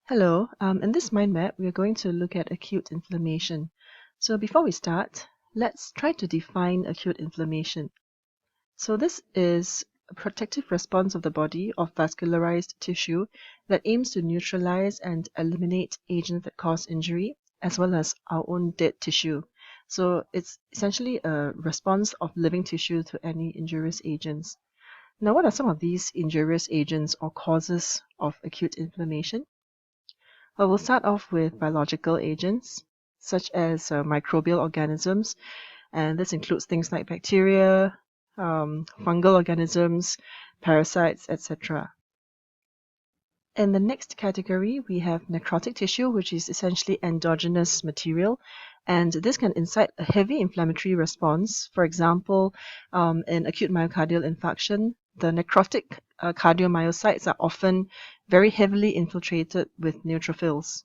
Hello, in this mind map, we are going to look at acute inflammation. So before we start, let's try to define acute inflammation. So this is a protective response of the body of vascularized tissue that aims to neutralize and eliminate agents that cause injury, as well as our own dead tissue. So it's essentially a response of living tissue to any injurious agents. Now, what are some of these injurious agents or causes of acute inflammation? Well, we'll start off with biological agents, such as microbial organisms, and this includes things like bacteria, fungal organisms, parasites, etc. In the next category, we have necrotic tissue, which is essentially endogenous material, and this can incite a heavy inflammatory response. For example, in acute myocardial infarction, the necrotic cardiomyocytes are often very heavily infiltrated with neutrophils.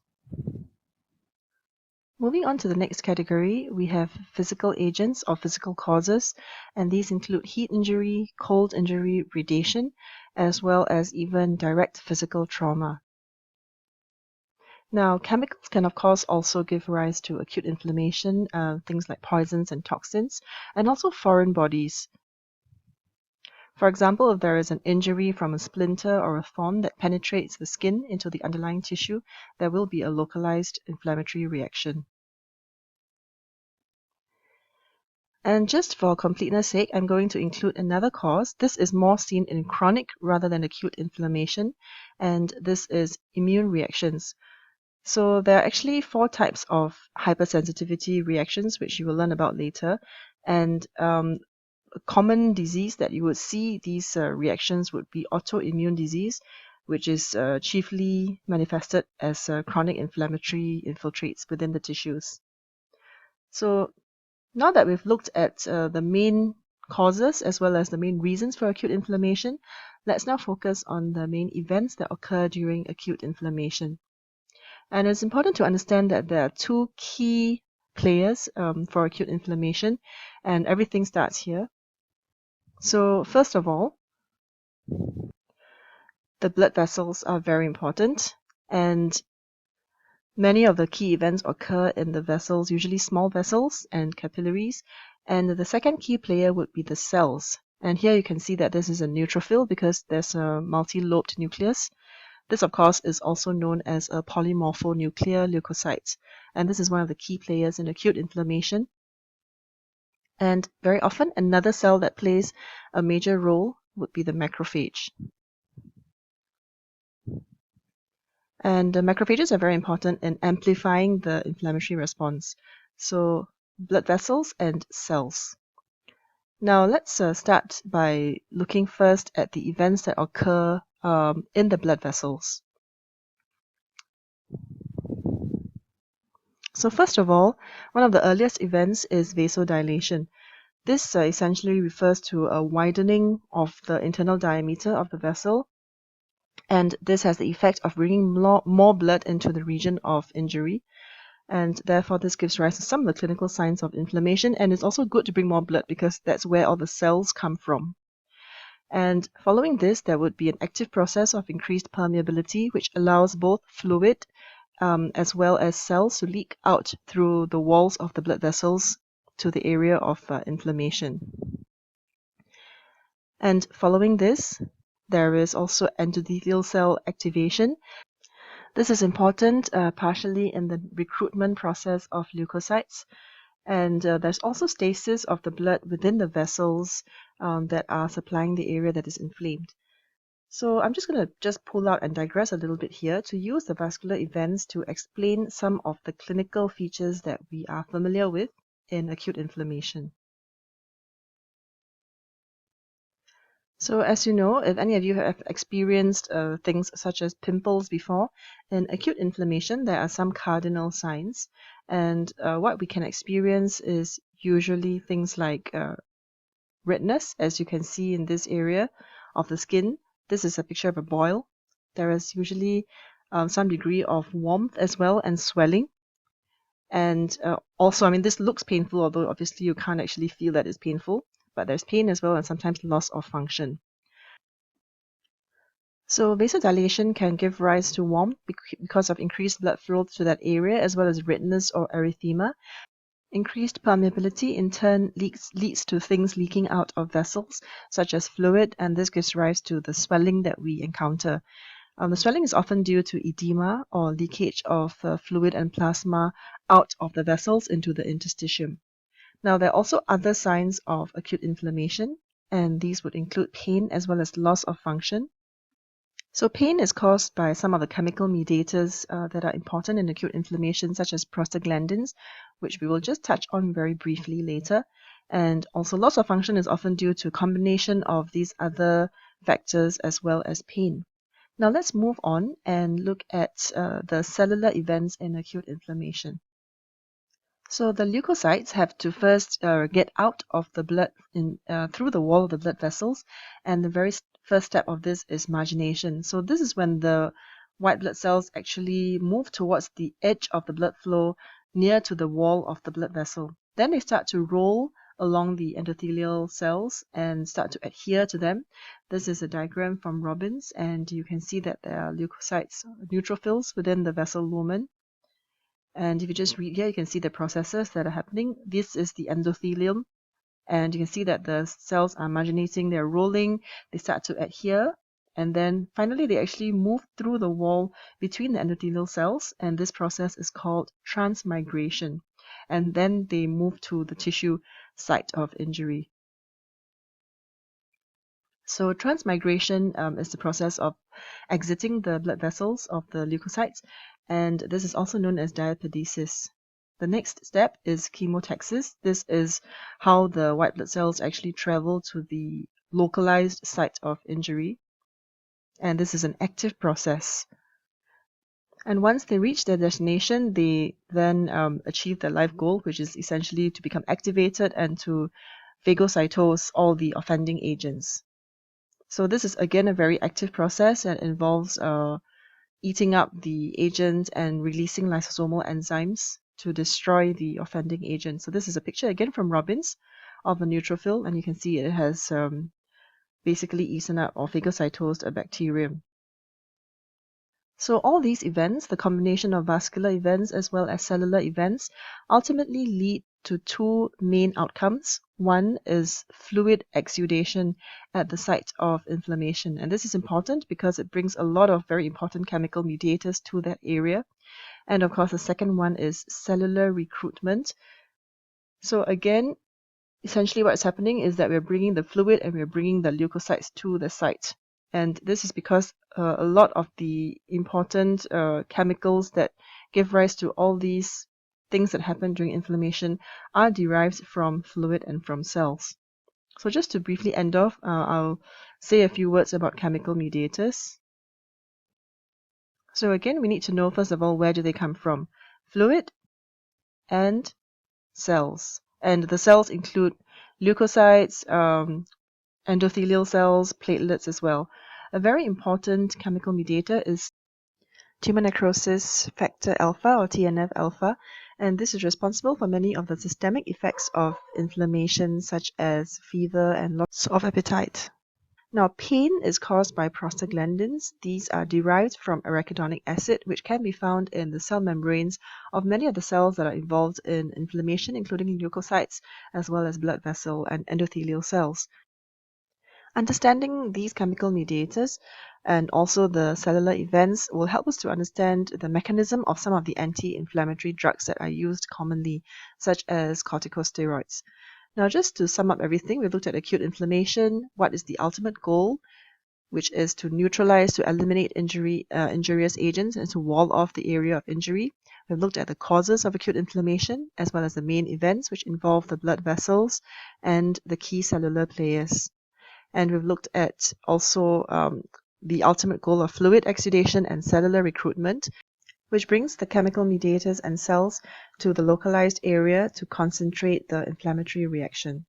Moving on to the next category, we have physical agents or physical causes, and these include heat injury, cold injury, radiation, as well as even direct physical trauma. Now, chemicals can of course also give rise to acute inflammation, things like poisons and toxins, and also foreign bodies. For example, if there is an injury from a splinter or a thorn that penetrates the skin into the underlying tissue, there will be a localized inflammatory reaction. And just for completeness sake, I'm going to include another cause. This is more seen in chronic rather than acute inflammation, and this is immune reactions. So there are actually 4 types of hypersensitivity reactions, which you will learn about later. And a common disease that you would see these reactions would be autoimmune disease, which is chiefly manifested as chronic inflammatory infiltrates within the tissues. So now that we've looked at the main causes as well as the main reasons for acute inflammation, let's now focus on the main events that occur during acute inflammation. And it's important to understand that there are 2 key players for acute inflammation, and everything starts here. So first of all, the blood vessels are very important, and many of the key events occur in the vessels, usually small vessels and capillaries. And the second key player would be the cells. And here you can see that this is a neutrophil because there's a multi-lobed nucleus. This, of course, is also known as a polymorphonuclear leukocyte. And this is one of the key players in acute inflammation. And very often, another cell that plays a major role would be the macrophage. And the macrophages are very important in amplifying the inflammatory response. So blood vessels and cells. Now let's start by looking first at the events that occur in the blood vessels. So first of all, one of the earliest events is vasodilation. This essentially refers to a widening of the internal diameter of the vessel, and this has the effect of bringing more blood into the region of injury. And therefore, this gives rise to some of the clinical signs of inflammation. And it's also good to bring more blood because that's where all the cells come from. And following this, there would be an active process of increased permeability, which allows both fluid as well as cells to leak out through the walls of the blood vessels to the area of inflammation. And following this, there is also endothelial cell activation. This is important partially in the recruitment process of leukocytes. And there's also stasis of the blood within the vessels that are supplying the area that is inflamed. So I'm just going to pull out and digress a little bit here to use the vascular events to explain some of the clinical features that we are familiar with in acute inflammation. So as you know, if any of you have experienced things such as pimples before, in acute inflammation, there are some cardinal signs. And what we can experience is usually things like redness, as you can see in this area of the skin. This is a picture of a boil. There is usually some degree of warmth as well and swelling. And also, I mean, this looks painful, although obviously you can't actually feel that it's painful. But there's pain as well and sometimes loss of function. So vasodilation can give rise to warmth because of increased blood flow to that area, as well as redness or erythema. Increased permeability in turn leads to things leaking out of vessels, such as fluid, and this gives rise to the swelling that we encounter. The swelling is often due to edema or leakage of fluid and plasma out of the vessels into the interstitium. Now, there are also other signs of acute inflammation, and these would include pain as well as loss of function. So pain is caused by some of the chemical mediators that are important in acute inflammation, such as prostaglandins, which we will just touch on very briefly later. And also loss of function is often due to a combination of these other factors as well as pain. Now let's move on and look at the cellular events in acute inflammation. So the leukocytes have to first get out of the blood through the wall of the blood vessels, and the very first step of this is margination. So this is when the white blood cells actually move towards the edge of the blood flow near to the wall of the blood vessel. Then they start to roll along the endothelial cells and start to adhere to them. This is a diagram from Robbins, and you can see that there are leukocytes, neutrophils within the vessel lumen. And if you just read here, you can see the processes that are happening. This is the endothelium, and you can see that the cells are marginating, they're rolling, they start to adhere, and then finally they actually move through the wall between the endothelial cells, and this process is called transmigration. And then they move to the tissue site of injury. So transmigration is the process of exiting the blood vessels of the leukocytes, and this is also known as diapedesis. The next step is chemotaxis. This is how the white blood cells actually travel to the localized site of injury, and this is an active process. And once they reach their destination, they then achieve their life goal, which is essentially to become activated and to phagocytose all the offending agents. So this is again a very active process and involves eating up the agent and releasing lysosomal enzymes to destroy the offending agent. So this is a picture again from Robbins of a neutrophil, and you can see it has basically eaten up or phagocytosed a bacterium. So all these events, the combination of vascular events as well as cellular events, ultimately lead to two main outcomes. One is fluid exudation at the site of inflammation. And this is important because it brings a lot of very important chemical mediators to that area. And of course, the second one is cellular recruitment. So again, essentially what's happening is that we're bringing the fluid and we're bringing the leukocytes to the site. And this is because a lot of the important chemicals that give rise to all these things that happen during inflammation are derived from fluid and from cells. So just to briefly end off, I'll say a few words about chemical mediators. So again, we need to know first of all, where do they come from? Fluid and cells. And the cells include leukocytes, endothelial cells, platelets as well. A very important chemical mediator is tumor necrosis factor alpha or TNF alpha, and this is responsible for many of the systemic effects of inflammation such as fever and loss of appetite. Now, pain is caused by prostaglandins. These are derived from arachidonic acid, which can be found in the cell membranes of many of the cells that are involved in inflammation, including leukocytes, as well as blood vessel and endothelial cells. Understanding these chemical mediators and also the cellular events will help us to understand the mechanism of some of the anti-inflammatory drugs that are used commonly, such as corticosteroids. Now, just to sum up everything, we've looked at acute inflammation, what is the ultimate goal, which is to neutralize, to eliminate injurious agents, and to wall off the area of injury. We've looked at the causes of acute inflammation, as well as the main events, which involve the blood vessels and the key cellular players. And we've looked at also the ultimate goal of fluid exudation and cellular recruitment, which brings the chemical mediators and cells to the localized area to concentrate the inflammatory reaction.